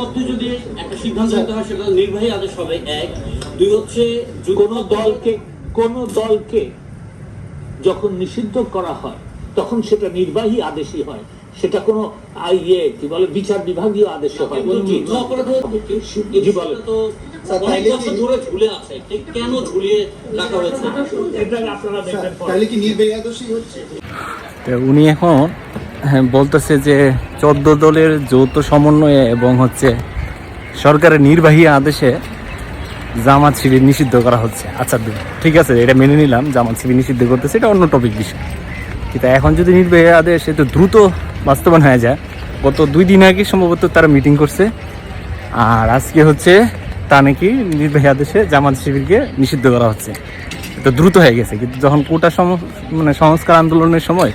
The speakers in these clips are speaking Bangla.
মধ্যে যদি একটা সিদ্ধান্ত নিতে হয় সেটা নির্বাহী আদেশ হবে, এক। দুই হচ্ছে কোন দলকে যখন নিষিদ্ধ করা হয় তখন সেটা নির্বাহী আদেশই হয়, সেটা কোনো কি বলে বিচার বিভাগীয় আদেশে হয়। যুদ্ধ অপরাধ তো অনেক বছর ধরে ঝুলে আছে, ঠিক কেন ঝুলিয়ে রাখা হয়েছে এটা আপনারা দেখবেন। তাহলে কি নির্বাহী আদেশই হচ্ছে? উনি এখন বলতেছে যে 14 দলের যৌথ সমন্বয়ে এবং হচ্ছে সরকারের নির্বাহী আদেশে জামাত শিবির নিষিদ্ধ করা হচ্ছে। আচ্ছা ঠিক আছে, এটা মেনে নিলাম, জামাত শিবির নিষিদ্ধ করতেছে, এটা অন্য টপিক বিষয়। কিন্তু এখন যদি নির্বাহী আদেশ এত দ্রুত বাস্তবায়ন হয়ে যায়, গত 2 দিন আগে সম্ভবত তারা মিটিং করছে, আর আজকে হচ্ছে তা নাকি নির্বাহী আদেশে জামাত শিবিরকে নিষিদ্ধ করা হচ্ছে। এটা দ্রুত হয়ে গেছে। কিন্তু যখন কোটা সংস্কার আন্দোলনের সময়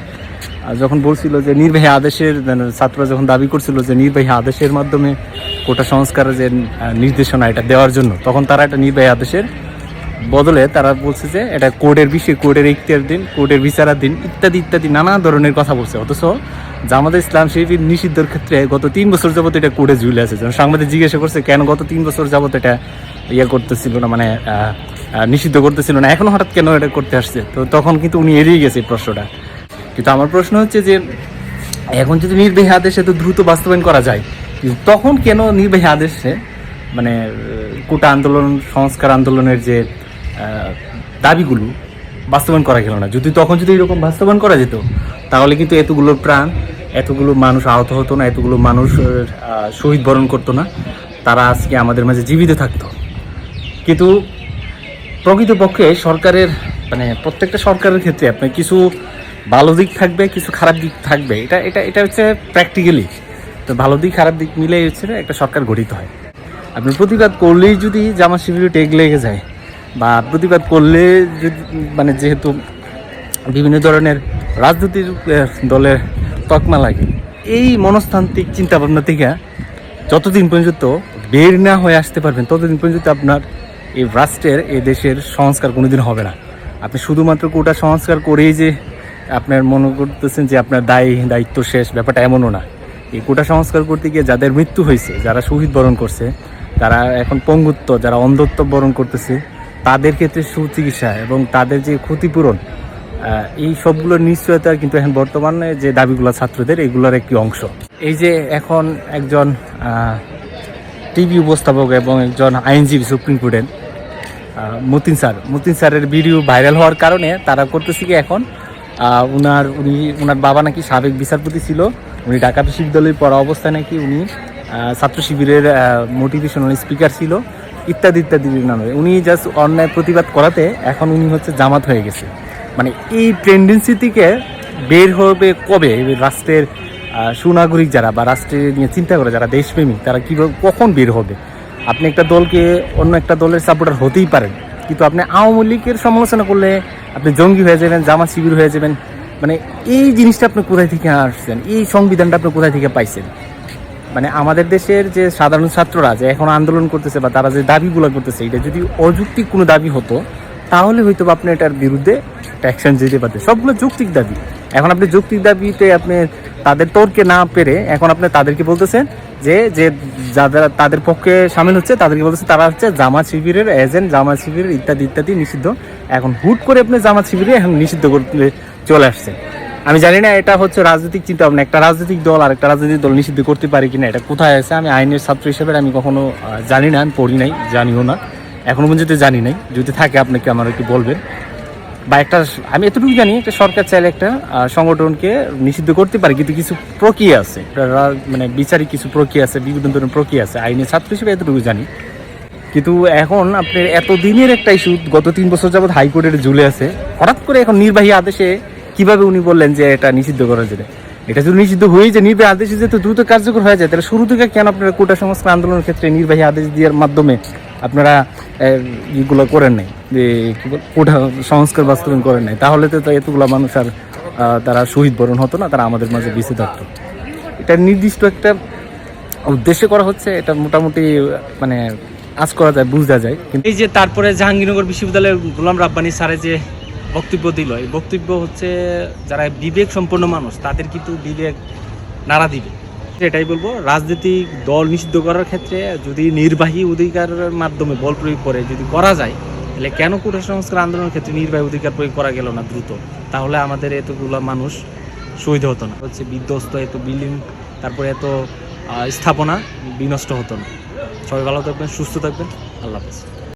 যখন বলছিল যে নির্বাহী আদেশের, ছাত্ররা যখন দাবি করছিল যে নির্বাহী আদেশের মাধ্যমে কোটা সংস্কারের যে নির্দেশনা এটা দেওয়ার জন্য, তখন তারা একটা নির্বাহী আদেশের বদলে তারা বলছে যে এটা কোর্টের বিষয়, কোর্টের ইখতিয়ার দিন, কোর্টের বিচারাধীন ইত্যাদি ইত্যাদি নানা ধরনের কথা বলছে। অথচ জামাতে ইসলাম শিবির নিষিদ্ধের ক্ষেত্রে গত 3 বছর যাবত এটা কোর্টে ঝুলে আছে। যখন সাংবাদিক জিজ্ঞাসা করছে কেন গত 3 বছর যাবত এটা করতেছিল না, মানে নিষিদ্ধ করতেছিল না, এখনো হঠাৎ কেন এটা করতে আসছে, তো তখন কিন্তু উনি এড়িয়ে গেছে এই প্রশ্নটা। কিন্তু আমার প্রশ্ন হচ্ছে যে এখন যদি নির্বাহী আদেশ এত দ্রুত বাস্তবায়ন করা যায়, তখন কেন নির্বাহী আদেশে মানে কোটা আন্দোলন, সংস্কার আন্দোলনের যে দাবিগুলো বাস্তবায়ন করা গেল না? তখন যদি এরকম বাস্তবায়ন করা যেত, তাহলে কিন্তু এতগুলো প্রাণ, এতগুলো মানুষ আহত হতো না, এতগুলো মানুষ শহীদ বরণ করতো না, তারা আজকে আমাদের মাঝে জীবিত থাকতো। কিন্তু প্রকৃতপক্ষে সরকারের, মানে প্রত্যেকটা সরকারের ক্ষেত্রে আপনার কিছু ভালো দিক থাকবে, কিছু খারাপ দিক থাকবে। এটা হচ্ছে প্র্যাকটিক্যালি, তো ভালো দিক খারাপ দিক মিলেই হচ্ছে একটা সরকার গঠিত হয়। আপনি প্রতিবাদ করলেই যদি জামাত শিবিরে টেক লেগে যায়, বা প্রতিবাদ করলে যদি মানে যেহেতু বিভিন্ন ধরনের রাজনৈতিক দলের তকমা লাগে, এই মনস্তান্ত্রিক চিন্তাভাবনা থেকে যতদিন পর্যন্ত বের না হয়ে আসতে পারবেন, ততদিন পর্যন্ত আপনার এই রাষ্ট্রের, এই দেশের সংস্কার কোনোদিন হবে না। আপনি শুধুমাত্র কোটা সংস্কার করেই যে আপনার মনে করতেছেন যে আপনার দায়িত্ব শেষ, ব্যাপারটা এমনও না। এই কোটা সংস্কার করতে গিয়ে যাদের মৃত্যু হয়েছে, যারা শহীদ বরণ করছে, তারা এখন পঙ্গুত্ব, যারা অন্ধত্ব বরণ করতেছে, তাদের ক্ষেত্রে সুচিকিৎসা এবং তাদের যে ক্ষতিপূরণ, এই সবগুলোর নিশ্চয়তা কিন্তু এখন বর্তমানে যে দাবিগুলো ছাত্রদের, এগুলোর একটি অংশ। এই যে এখন একজন টিভি উপস্থাপক এবং একজন আইনজীবী সুপ্রিম কোর্টের মতিন স্যারের ভিডিও ভাইরাল হওয়ার কারণে তারা করতেছে কি, এখন উনার বাবা নাকি সাবেক বিচারপতি ছিল, উনি ঢাকা বিশ্ববিদ্যালয়ে পড়া অবস্থায় নাকি উনি ছাত্র শিবিরের মোটিভেশনাল স্পিকার ছিল, ইত্যাদি ইত্যাদি নামে উনি জাস্ট অন্যায় প্রতিবাদ করাতে এখন উনি হচ্ছে জামাত হয়ে গেছে। মানে এই টেন্ডেন্সি থেকে বের হবে কবে রাষ্ট্রের সুনাগরিক যারা, বা রাষ্ট্রে নিয়ে চিন্তা করে যারা দেশপ্রেমী, তারা কীভাবে কখন বের হবে? আপনি একটা দলকে অন্য একটা দলের সাপোর্টার হতেই পারেন, কিন্তু আপনি আওয়ামী লীগের সমালোচনা করলে আপনি জঙ্গি হয়ে যাবেন, জামাত শিবির হয়ে যাবেন। মানে এই জিনিসটা আপনি কোথায় থেকে আসছেন? এই সংবিধানটা আপনি কোথায় থেকে পাইছেন? মানে আমাদের দেশের যে সাধারণ ছাত্ররা যে এখন আন্দোলন করতেছে বা তারা যে দাবিগুলো করতেছে, এটা যদি অযৌক্তিক কোনো দাবি হতো, তাহলে হয়তো আপনি এটার বিরুদ্ধে অ্যাকশন যেতে পারতেন। সবগুলো যৌক্তিক দাবি। এখন আপনি যৌক্তিক দাবিতে আপনি তাদের তর্কে না পেরে এখন আপনি তাদেরকে বলতেছেন যে যারা তাদের পক্ষে সামিল হচ্ছে, তাদেরকে বলতেছে তারা হচ্ছে জামাত শিবিরের এজেন্ট, জামাত শিবিরের ইত্যাদি ইত্যাদি নিষিদ্ধ। এখন হুট করে আপনি জামাত শিবিরে এখন নিষিদ্ধ করতে চলে আসছেন। আমি জানি না এটা হচ্ছে রাজনৈতিক চিন্তা ভাবনা, একটা রাজনৈতিক দল আর একটা রাজনৈতিক দল নিষিদ্ধ করতে পারে কিনা, এটা কোথায় আছে? আমি আইনের ছাত্র হিসেবে আমি কখনো জানি না, আমি পড়ি নাই, জানিও না, এখনো পর্যন্ত জানি নাই। যদি থাকে আপনাকে আমার একটু বলবেন। বা আমি এতটুকু জানি, একটা সরকার চাইলে একটা সংগঠনকে নিষিদ্ধ করতে পারে, কিন্তু কিছু প্রক্রিয়া আছে, মানে বিচারিক কিছু প্রক্রিয়া আছে, বিভিন্ন ধরনের প্রক্রিয়া আছে। আইনের ছাত্র হিসেবে এতটুকু জানি। কিন্তু এখন আপনার এতদিনের একটা ইস্যু, গত 3 বছর যাবৎ হাইকোর্টের ঝুলে আছে, হঠাৎ করে এখন নির্বাহী আদেশে কিভাবে উনি বললেন যে এটা নিষিদ্ধ করা যাবে? এটা যদি নিষিদ্ধ হয়ে যায়, নির্বাহী আদেশে যেহেতু দ্রুত কার্যকর হয়ে যায়, তাহলে শুরু থেকে কেন আপনারা কোটা সংস্কার আন্দোলনের ক্ষেত্রে নির্বাহী আদেশ দেওয়ার মাধ্যমে আপনারা ইগুলো করেন নাই, যে কোটা সংস্কার বাস্তবায়ন করেন নাই? তাহলে তো এতগুলো মানুষ আর তারা শহীদ বরণ হতো না, তারা আমাদের মাঝে বেঁচে থাকতো। এটা নির্দিষ্ট একটা উদ্দেশ্যে করা হচ্ছে, এটা মোটামুটি মানে আজ করা যায়, বোঝা যায়। কিন্তু এই যে তারপরে জাহাঙ্গীরনগর বিশ্ববিদ্যালয়ের গোলাম রাব্বানী স্যারের যে বক্তব্য দিল, এই বক্তব্য হচ্ছে যারা বিবেক সম্পন্ন মানুষ তাদের কিন্তু বিবেক নাড়া দিবে। এটাই বলবো, রাজনৈতিক দল নিষিদ্ধ করার ক্ষেত্রে যদি নির্বাহী অধিকারের মাধ্যমে বল প্রয়োগ করে যদি করা যায়, তাহলে কেন কোটা সংস্কার আন্দোলনের ক্ষেত্রে নির্বাহী অধিকার প্রয়োগ করা গেল না দ্রুত? তাহলে আমাদের এতগুলো মানুষ শহীদ হতো না, হচ্ছে বিধ্বস্ত এত বিল্ডিং, তারপরে এত স্থাপনা বিনষ্ট হতো না। সবাই ভালো থাকবেন, সুস্থ থাকবেন, আল্লাহ হাফেজ।